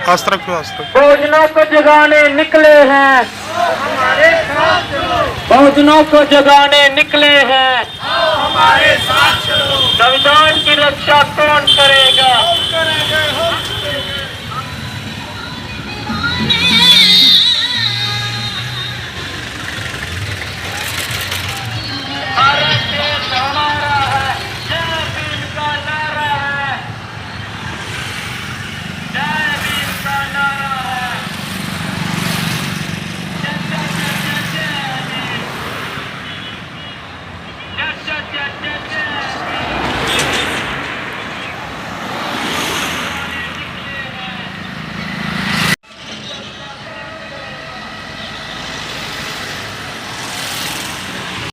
बहुजनों को जगाने निकले हैं, बहुजनों को जगाने निकले हैं, संविधान की रक्षा कौन करेगा? भारत देश हमारा है, जय भीम का नारा है, जय भीम का नारा है, जय जय जय जय भीम, जय जय जय जय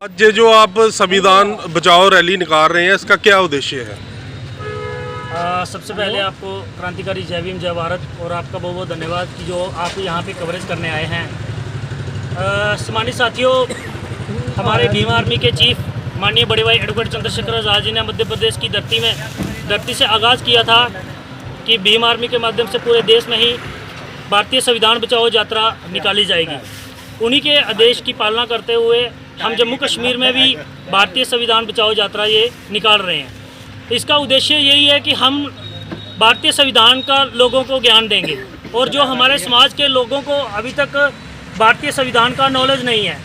आज ये जो आप संविधान बचाओ रैली निकाल रहे हैं, इसका क्या उद्देश्य है? सबसे पहले आपको क्रांतिकारी जय भीम जय भारत और आपका बहुत बहुत धन्यवाद कि जो आप यहाँ पे कवरेज करने आए हैं। सम्मानित साथियों, हमारे भीम आर्मी के चीफ माननीय बड़े भाई एडवोकेट चंद्रशेखर आज़ाद जी ने मध्य प्रदेश की धरती से आगाज़ किया था कि भीम आर्मी के माध्यम से पूरे देश में ही भारतीय संविधान बचाओ यात्रा निकाली जाएगी। उन्हीं के आदेश की पालना करते हुए हम जम्मू कश्मीर में भी भारतीय संविधान बचाओ यात्रा ये निकाल रहे हैं। इसका उद्देश्य यही है कि हम भारतीय संविधान का लोगों को ज्ञान देंगे और जो हमारे समाज के लोगों को अभी तक भारतीय संविधान का नॉलेज नहीं है,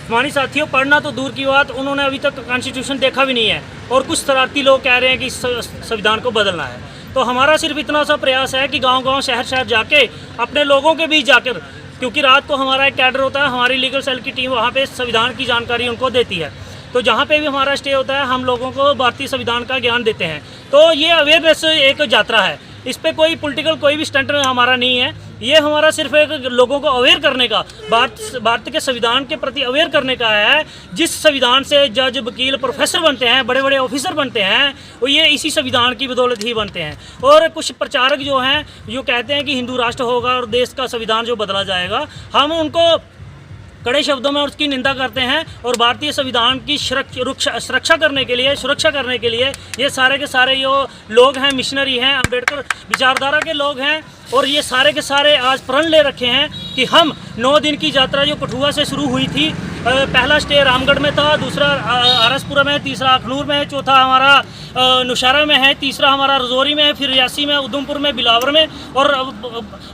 हमारी साथियों पढ़ना तो दूर की बात, उन्होंने अभी तक कॉन्स्टिट्यूशन देखा भी नहीं है और कुछ शरारती लोग कह रहे हैं कि संविधान को बदलना है। तो हमारा सिर्फ इतना सा प्रयास है कि गाँव-गाँव शहर जाके अपने लोगों के बीच जाकर, क्योंकि रात को हमारा एक कैडर होता है, हमारी लीगल सेल की टीम वहाँ पे संविधान की जानकारी उनको देती है, तो जहाँ पे भी हमारा स्टे होता है हम लोगों को भारतीय संविधान का ज्ञान देते हैं। तो ये अवेयरनेस एक यात्रा है, इस पे कोई पॉलिटिकल कोई भी स्टंट हमारा नहीं है, ये हमारा सिर्फ एक लोगों को अवेयर करने का, भारत के संविधान के प्रति अवेयर करने का है। जिस संविधान से जज वकील प्रोफेसर बनते हैं, बड़े बड़े ऑफिसर बनते हैं, वो ये इसी संविधान की बदौलत ही बनते हैं। और कुछ प्रचारक जो हैं जो कहते हैं कि हिंदू राष्ट्र होगा और देश का संविधान जो बदला जाएगा, हम उनको कड़े शब्दों में उसकी निंदा करते हैं। और भारतीय संविधान की सुरक्षा करने के लिए ये सारे के सारे जो लोग हैं, मिशनरी हैं, अम्बेडकर विचारधारा के लोग हैं, और ये सारे के सारे आज प्रण ले रखे हैं कि हम 9 दिन की यात्रा जो कठुआ से शुरू हुई थी, पहला स्टे रामगढ़ में था, दूसरा आरसपुरा में है, तीसरा अखनूर में है, चौथा हमारा नौशहरा में है, तीसरा हमारा रजौरी में है, फिर रियासी में, उधमपुर में, बिलावर में, और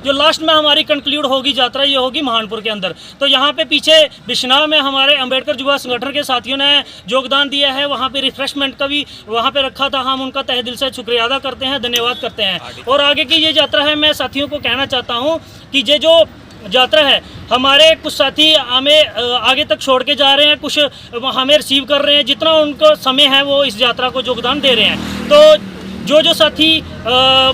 जो लास्ट में हमारी कंक्लूड होगी यात्रा ये होगी महानपुर के अंदर। तो यहाँ पे पीछे बिश्नाह में हमारे अम्बेडकर युवा संगठन के साथियों ने योगदान दिया है, वहाँ पे रिफ्रेशमेंट का भी वहाँ पे रखा था, हम उनका तहे दिल से शुक्रिया अदा करते हैं, धन्यवाद करते हैं। और आगे की ये यात्रा है, मैं साथियों को कहना चाहता हूँ कि ये जो यात्रा है, हमारे कुछ साथी हमें आगे तक छोड़ के जा रहे हैं, कुछ हमें रिसीव कर रहे हैं, जितना उनको समय है वो इस यात्रा को योगदान दे रहे हैं। तो जो साथी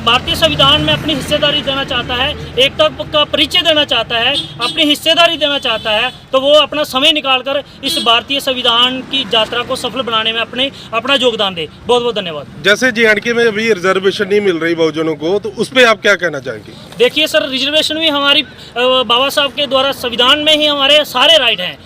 भारतीय संविधान में अपनी हिस्सेदारी देना चाहता है, एकता का परिचय देना चाहता है, अपनी हिस्सेदारी देना चाहता है, तो वो अपना समय निकालकर इस भारतीय संविधान की यात्रा को सफल बनाने में अपना योगदान दे। बहुत बहुत धन्यवाद। जैसे जे&के में अभी रिजर्वेशन नहीं मिल रही बहुजनों को, तो उस पर आप क्या कहना चाहेंगे? देखिए सर, रिजर्वेशन भी हमारी बाबा साहब के द्वारा संविधान में ही हमारे सारे राइट हैं।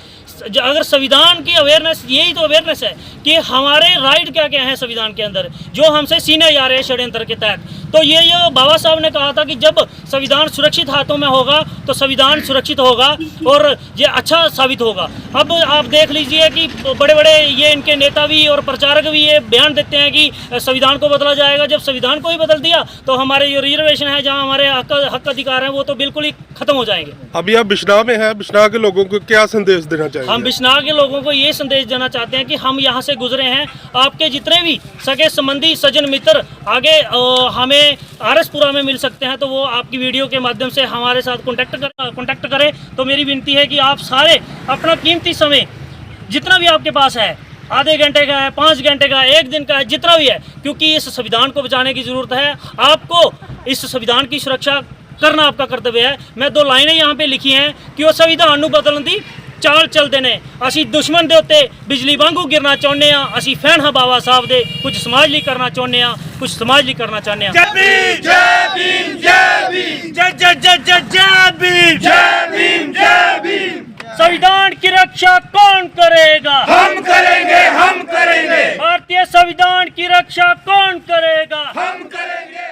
अगर संविधान की अवेयरनेस, यही तो अवेयरनेस है कि हमारे राइट क्या क्या हैं संविधान के अंदर, जो हमसे छीने जा रहे हैं षड्यंत्र के तहत। तो ये जो बाबा साहब ने कहा था कि जब संविधान सुरक्षित हाथों में होगा तो संविधान सुरक्षित होगा और ये अच्छा साबित होगा। अब आप देख लीजिए कि बड़े बड़े ये इनके नेता भी और प्रचारक भी ये बयान देते हैं कि संविधान को बदला जाएगा। जब संविधान को ही बदल दिया तो हमारे जो रिजर्वेशन है, जहाँ हमारे हक अधिकार हैं, वो तो बिल्कुल ही खत्म हो जाएंगे। अभी आप बिश्नाह में हैं, बिश्नाह के लोगों को क्या संदेश देना चाहिए? हम बिश्नाह के लोगों को ये संदेश देना चाहते हैं कि हम यहाँ से गुजरे हैं, आपके जितने भी सगे संबंधी सज्जन मित्र आगे हमें आरसपुरा में मिल सकते हैं, तो वो आपकी वीडियो के माध्यम से हमारे साथ कॉन्टैक्ट करें। तो मेरी विनती है कि आप सारे अपना कीमती समय जितना भी आपके पास है, आधे घंटे का है, 5 घंटे का है, 1 दिन का है, जितना भी है, क्योंकि इस संविधान को बचाने की ज़रूरत है। आपको इस संविधान की सुरक्षा करना आपका कर्तव्य है। मैं 2 लाइनें यहाँ पे लिखी हैं कि वो संविधान नूं बदलन दी चाल चलते ने, असी दुश्मन दे उत्ते बिजली वांगू गिरना चाहुंदे आ, असी फैन हां बाबा साहब दे, कुछ समाज लिए करना चाहुंदे आ, कुछ समाज लिए करना चाहुंदे आ। जय भीम जय भीम जय भीम, जय जय जय जय जय भीम, जय भीम जय भीम। संविधान की रक्षा कौन करेगा? हम करेंगे, हम करेंगे। भारतीय संविधान की रक्षा कौन करेगा? हम करेंगे।